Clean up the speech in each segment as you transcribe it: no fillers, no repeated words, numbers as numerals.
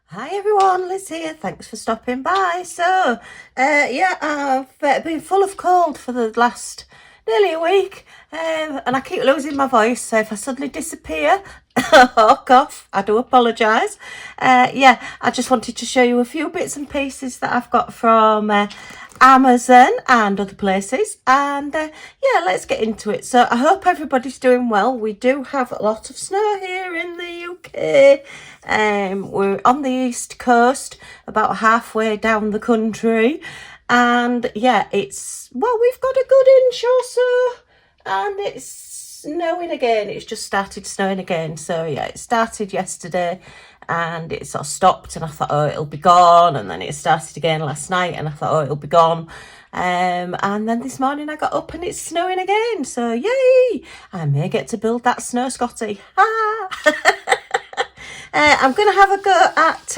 Hi everyone, Liz here. Thanks for stopping by. I've been full of cold for the last nearly a week, and I keep losing my voice. So if I suddenly disappear or cough, I do apologise. I just wanted to show you a few bits and pieces that I've got from Amazon and other places, and let's get into it. So I hope everybody's doing well. We do have a lot of snow here in the UK. We're on the east coast, about halfway down the country, and we've got a good inch or so, and it's snowing again. It's just started snowing again. So yeah, it started yesterday and it sort of stopped, and I thought, oh, it'll be gone. And then it started again last night and I thought, oh, it'll be gone. And then this morning I got up and it's snowing again. So yay, I may get to build that snow Scotty. I'm going to have a go at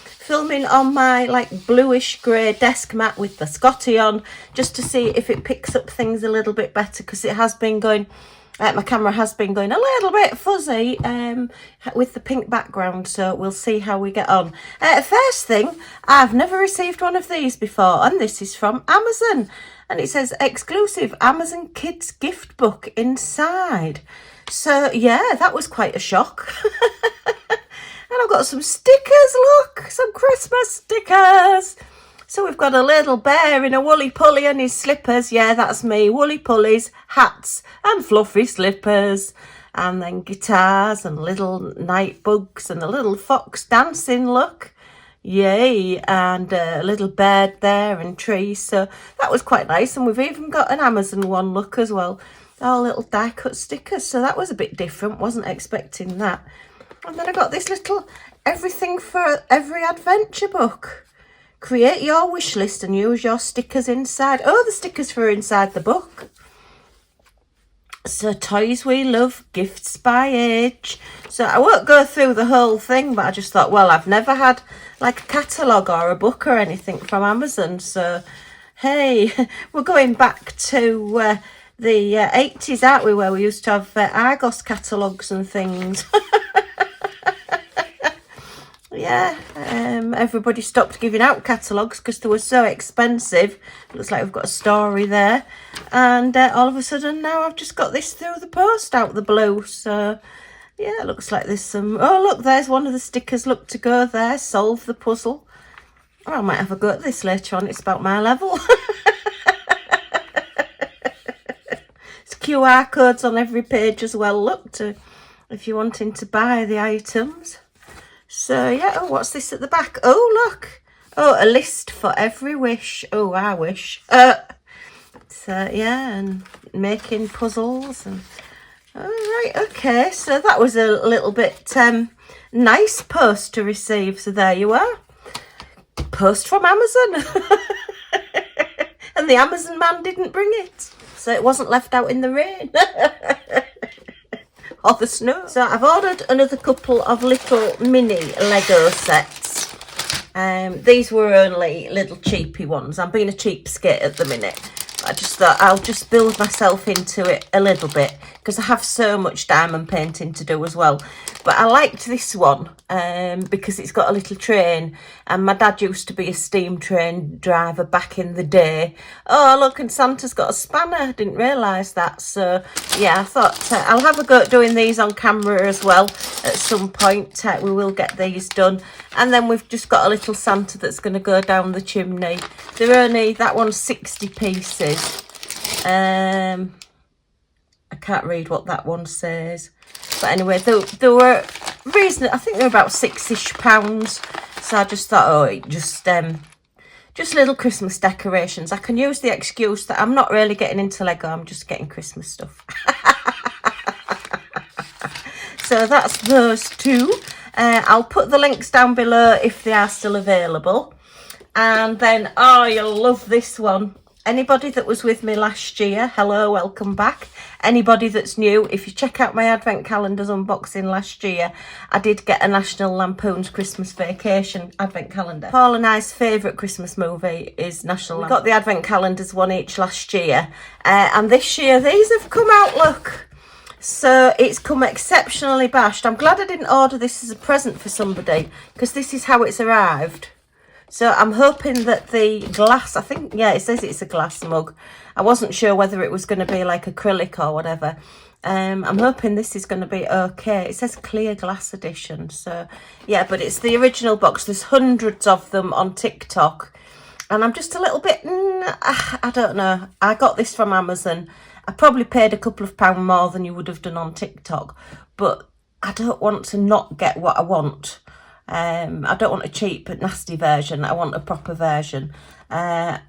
filming on my like bluish grey desk mat with the Scotty on, just to see if it picks up things a little bit better, because it has been going, my camera has been going a little bit fuzzy with the pink background, so we'll see how we get on. First thing, I've never received one of these before, and this is from Amazon, and it says exclusive Amazon Kids gift book inside. So yeah, that was quite a shock. And I've got some stickers, look, some Christmas stickers. So we've got a little bear in a woolly pulley and his slippers. Yeah, that's me. Woolly pulleys, hats and fluffy slippers. And then guitars and little night bugs and a little fox dancing, look. Yay. And a little bird there and trees. So that was quite nice. And we've even got an Amazon one, look, as well. All little die cut stickers. So that was a bit different. Wasn't expecting that. And then I got this little everything for every adventure book. Create your wish list and use your stickers inside. Oh, the stickers for inside the book. So toys we love, gifts by age. So I won't go through the whole thing, but I just thought, well, I've never had like a catalogue or a book or anything from Amazon. So, hey, we're going back to the 80s, aren't we, where we used to have Argos catalogues and things. Yeah, everybody stopped giving out catalogues because they were so expensive. Looks like we've got a story there. And all of a sudden now I've just got this through the post out the blue. So, yeah, it looks like there's some... Oh, look, there's one of the stickers. Look, to go there, solve the puzzle. Oh, I might have a go at this later on. It's about my level. It's QR codes on every page as well. Look, to if you're wanting to buy the items. So, yeah, oh, what's this at the back? Oh, look. Oh, a list for every wish. Oh, I wish. So, yeah, and making puzzles. And all right, okay. So that was a little bit nice post to receive. So there you are. Post from Amazon. And the Amazon man didn't bring it. So it wasn't left out in the rain. Or the snow. So I've ordered another couple of little mini Lego sets. These were only little cheapy ones. I'm being a cheapskate at the minute. I just thought I'll just build myself into it a little bit, because I have so much diamond painting to do as well. But I liked this one because it's got a little train, and my dad used to be a steam train driver back in the day. Oh, look, and Santa's got a spanner. Didn't realise that. So, yeah, I thought I'll have a go at doing these on camera as well at some point. We will get these done. And then we've just got a little Santa that's going to go down the chimney. They're only, that one's 60 pieces. I can't read what that one says. But anyway, they were reasonable. I think they were about £6-ish. So I just thought, oh, just little Christmas decorations. I can use the excuse that I'm not really getting into Lego. I'm just getting Christmas stuff. So that's those two. I'll put the links down below if they are still available. And then, oh, you'll love this one. Anybody that was with me last year, hello, welcome back. Anybody that's new, if you check out my advent calendars unboxing last year, I did get a National Lampoons Christmas Vacation advent calendar. Paul and I's favourite Christmas movie is National Lampoons. We got the advent calendars, one each last year. And this year, these have come out, look. So it's come exceptionally bashed. I'm glad I didn't order this as a present for somebody, because this is how it's arrived. So I'm hoping that the glass, I think, yeah, it says it's a glass mug. I wasn't sure whether it was going to be like acrylic or whatever. I'm hoping this is going to be okay. It says clear glass edition. So yeah, but it's the original box. There's hundreds of them on TikTok. And I'm just a little bit, I don't know. I got this from Amazon. I probably paid a couple of pounds more than you would have done on TikTok. But I don't want to not get what I want. I don't want a cheap, nasty version. I want a proper version. I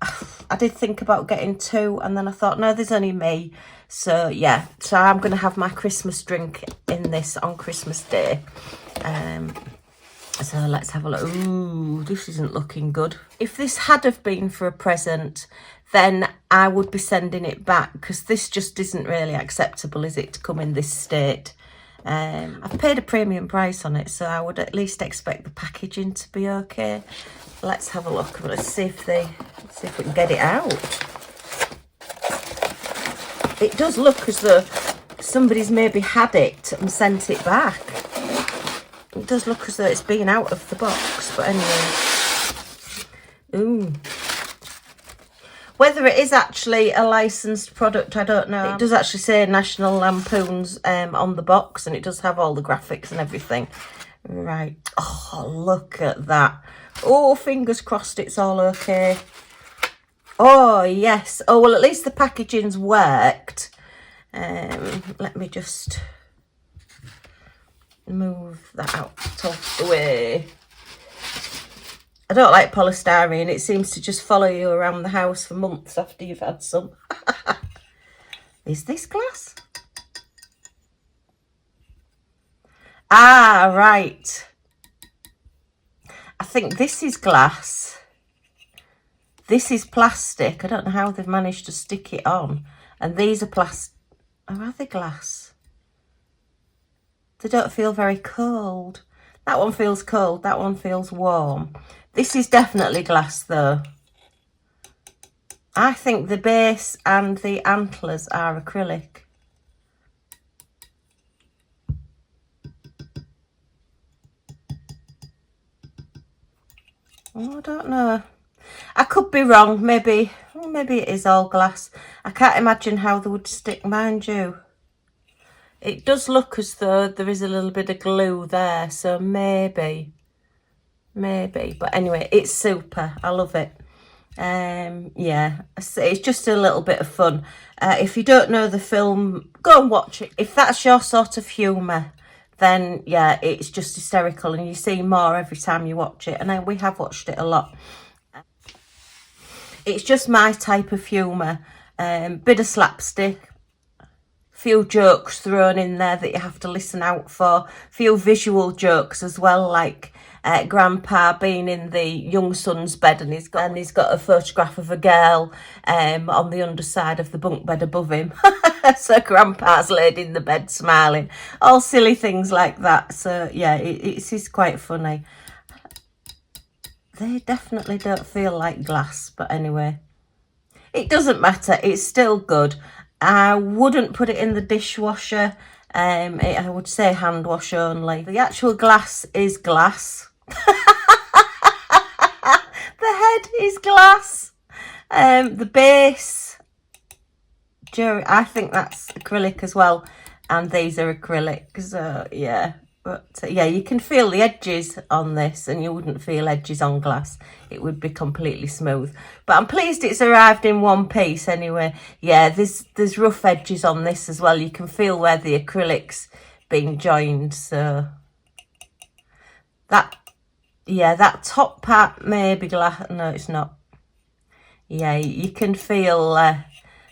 did think about getting two, and then I thought, no, there's only me. So, yeah. So I'm going to have my Christmas drink in this on Christmas Day. So let's have a look. Ooh, this isn't looking good. If this had have been for a present, then I would be sending it back, because this just isn't really acceptable, is it, to come in this state? I've paid a premium price on it, so I would at least expect the packaging to be okay. Let's have a look. Let's see if we can get it out. It does look as though somebody's maybe had it and sent it back. It does look as though it's been out of the box, but anyway. Ooh. Whether it is actually a licensed product, I don't know. It does actually say National Lampoons on the box, and it does have all the graphics and everything. Right. Oh, look at that. Oh, fingers crossed it's all okay. Oh, yes. Oh, well, at least the packaging's worked. Let me just move that out of the way. I don't like polystyrene. It seems to just follow you around the house for months after you've had some. Is this glass? Ah, right. I think this is glass. This is plastic. I don't know how they've managed to stick it on. And these are plastic. Oh, are they glass? They don't feel very cold. That one feels cold. That one feels warm. This is definitely glass, though. I think the base and the antlers are acrylic. Oh, I don't know. I could be wrong. Maybe it is all glass. I can't imagine how they would stick, mind you. It does look as though there is a little bit of glue there, so maybe. But anyway, it's super. I love it. Yeah, it's just a little bit of fun. If you don't know the film, go and watch it. If that's your sort of humour, then yeah, it's just hysterical, and you see more every time you watch it. And we have watched it a lot. It's just my type of humour. Bit of slapstick. Few jokes thrown in there that you have to listen out for. Few visual jokes as well, like Grandpa being in the young son's bed, and he's got a photograph of a girl on the underside of the bunk bed above him. So Grandpa's laid in the bed smiling. All silly things like that. So yeah, it is quite funny. They definitely don't feel like glass, but anyway, it doesn't matter. It's still good. I wouldn't put it in the dishwasher. I would say hand wash only. The actual glass is glass. The head is glass. The base, I think that's acrylic as well. And these are acrylic. So yeah. But yeah, you can feel the edges on this, and you wouldn't feel edges on glass. It would be completely smooth. But I'm pleased it's arrived in one piece anyway. Yeah, there's rough edges on this as well. You can feel where the acrylic's been joined. So that top part may be glass. No, it's not. Yeah, you can feel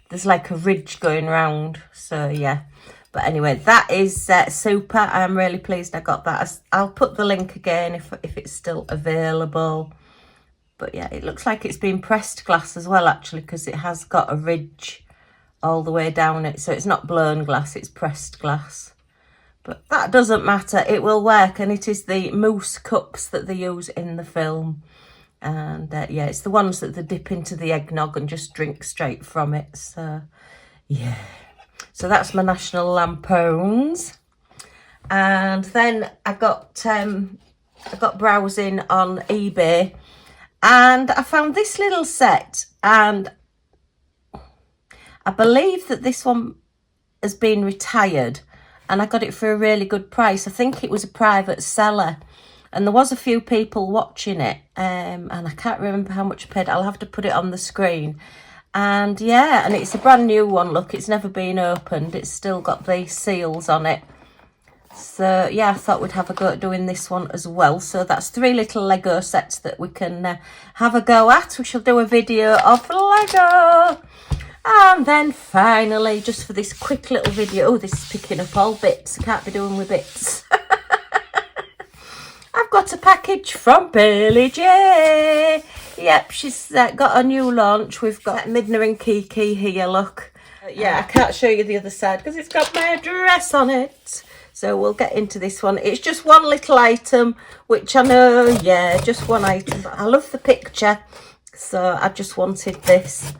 there's like a ridge going round. So yeah. But anyway, that is super. I'm really pleased I got that. I'll put the link again if it's still available. But yeah, it looks like it's been pressed glass as well, actually, because it has got a ridge all the way down it. So it's not blown glass, it's pressed glass. But that doesn't matter. It will work. And it is the mousse cups that they use in the film. And yeah, it's the ones that they dip into the eggnog and just drink straight from it. So yeah. So that's my National Lampoons. And then I got browsing on eBay, and I found this little set, and I believe that this one has been retired, and I got it for a really good price. I think it was a private seller, and there was a few people watching it, and I can't remember how much I paid. I'll have to put it on the screen. And yeah, and it's a brand new one. Look, it's never been opened. It's still got the seals on it. So yeah, I thought we'd have a go at doing this one as well. So that's 3 little Lego sets that we can have a go at. We shall do a video of Lego. And then finally, just for this quick little video, oh, this is picking up all bits. I can't be doing with bits. I've got a package from Baylea. Yep, she's got a new launch. We've got Midna and Kiki here, look. Yeah, I can't show you the other side because it's got my address on it. So we'll get into this one. It's just one little item, which I know, yeah, just one item. But I love the picture, so I just wanted this.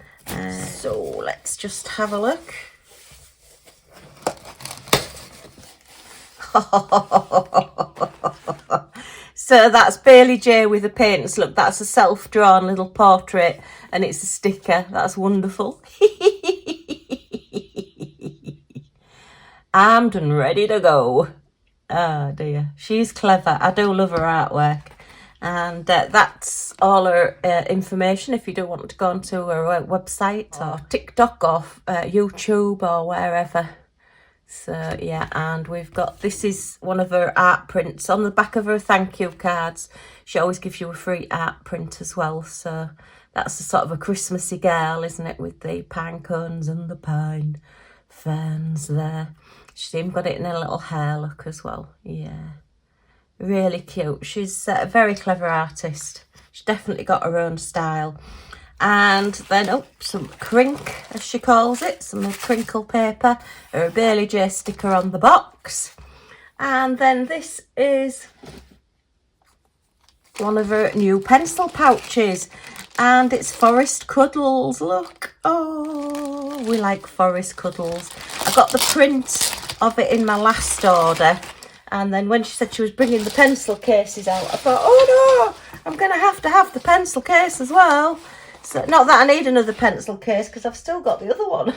So let's just have a look. So that's Baylea with the paints. Look, that's a self-drawn little portrait, and it's a sticker. That's wonderful. Armed and ready to go. Oh dear, she's clever. I do love her artwork. And that's all her information if you do want to go onto her website or TikTok or YouTube or wherever. So yeah, and we've got, this is one of her art prints on the back of her thank you cards. She always gives you a free art print as well. So that's a sort of a Christmassy girl, isn't it, with the pine cones and the pine ferns there. She's even got it in her little hair look as well. Yeah, really cute. She's a very clever artist. She's definitely got her own style. And then, oh, some crink, as she calls it, some crinkle paper, or a Baylea sticker on the box. And then this is one of her new pencil pouches, and it's Forest Cuddles, look. Oh, we like Forest Cuddles. I got the print of it in my last order, and then when she said she was bringing the pencil cases out, I thought, oh no, I'm going to have the pencil case as well. So, not that I need another pencil case because I've still got the other one.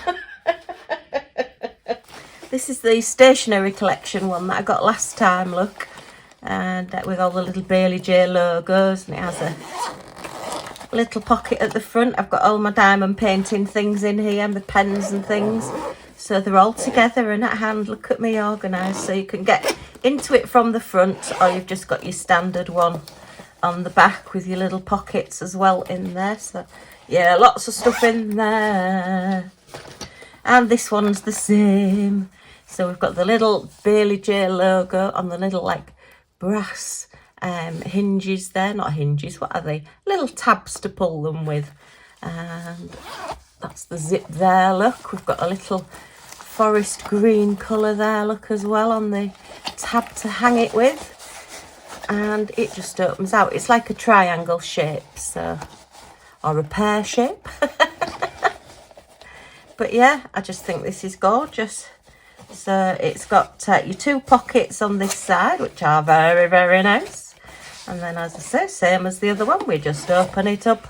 This is the stationery collection one that I got last time, look. And with all the little Baylea logos, and it has a little pocket at the front. I've got all my diamond painting things in here, my pens and things. So they're all together and at hand. Look at me organised. So you can get into it from the front, or you've just got your standard one on the back with your little pockets as well in there. So yeah, lots of stuff in there. And this one's the same. So we've got the little Baylea logo on the little like brass hinges there. Not hinges, what are they? Little tabs to pull them with. And that's the zip there, look. We've got a little forest green colour there, look, as well on the tab to hang it with. And it just opens out. It's like a triangle shape, so, or a pear shape. But yeah, I just think this is gorgeous. So it's got your 2 pockets on this side, which are very, very nice. And then, as I say, same as the other one, we just open it up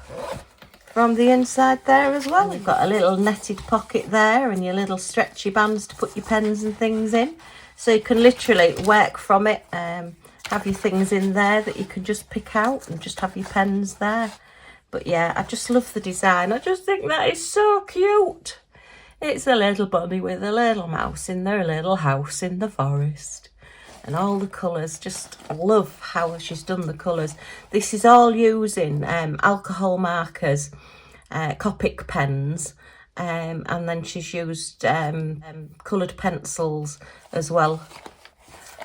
from the inside there as well. You've got a little netted pocket there and your little stretchy bands to put your pens and things in. So you can literally work from it, have your things in there that you can just pick out and just have your pens there. But yeah, I just love the design. I just think that is so cute. It's a little bunny with a little mouse in their little house in the forest. And all the colours, just love how she's done the colours. This is all using alcohol markers, Copic pens, and then she's used coloured pencils as well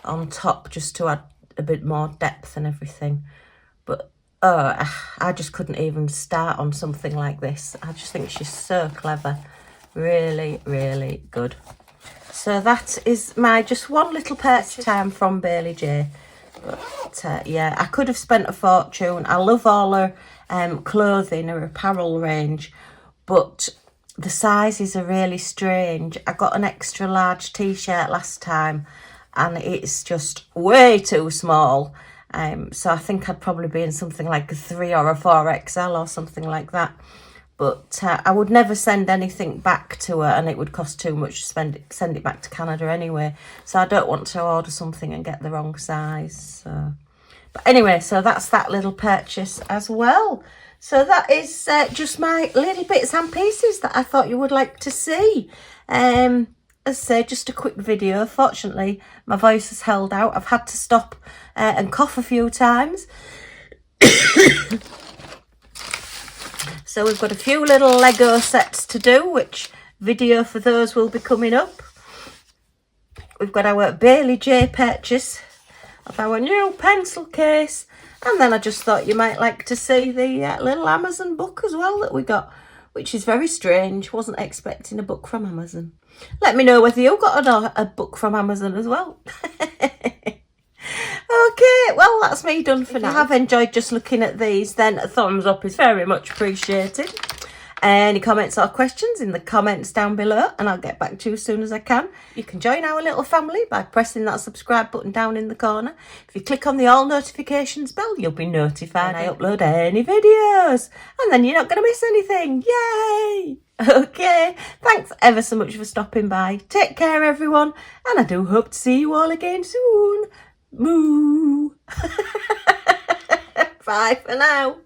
on top, just to add a bit more depth and everything. But I just couldn't even start on something like this. I just think she's so clever. Really, really good. So that is my just one little purchase time from Baylea. But yeah, I could have spent a fortune. I love all her clothing, her apparel range, but the sizes are really strange. I got an extra large t-shirt last time and it's just way too small. So I think I'd probably be in something like a 3 or a 4XL or something like that. But I would never send anything back to her, and it would cost too much to send it back to Canada anyway. So I don't want to order something and get the wrong size. So. But anyway, so that's that little purchase as well. So that is just my little bits and pieces that I thought you would like to see. As I say, just a quick video. Fortunately, my voice has held out. I've had to stop and cough a few times. So we've got a few little Lego sets to do, which video for those will be coming up. We've got our Baylea purchase of our new pencil case. And then I just thought you might like to see the little Amazon book as well that we got, which is very strange. Wasn't expecting a book from Amazon. Let me know whether you got a book from Amazon as well. Okay, well, that's me done for now. If you have enjoyed just looking at these, then a thumbs up is very much appreciated. Any comments or questions in the comments down below, and I'll get back to you as soon as I can. You can join our little family by pressing that subscribe button down in the corner. If you click on the all notifications bell, you'll be notified when I upload any videos, and then you're not going to miss anything. Yay! Okay, thanks ever so much for stopping by. Take care, everyone, and I do hope to see you all again soon. Moo! Bye for now.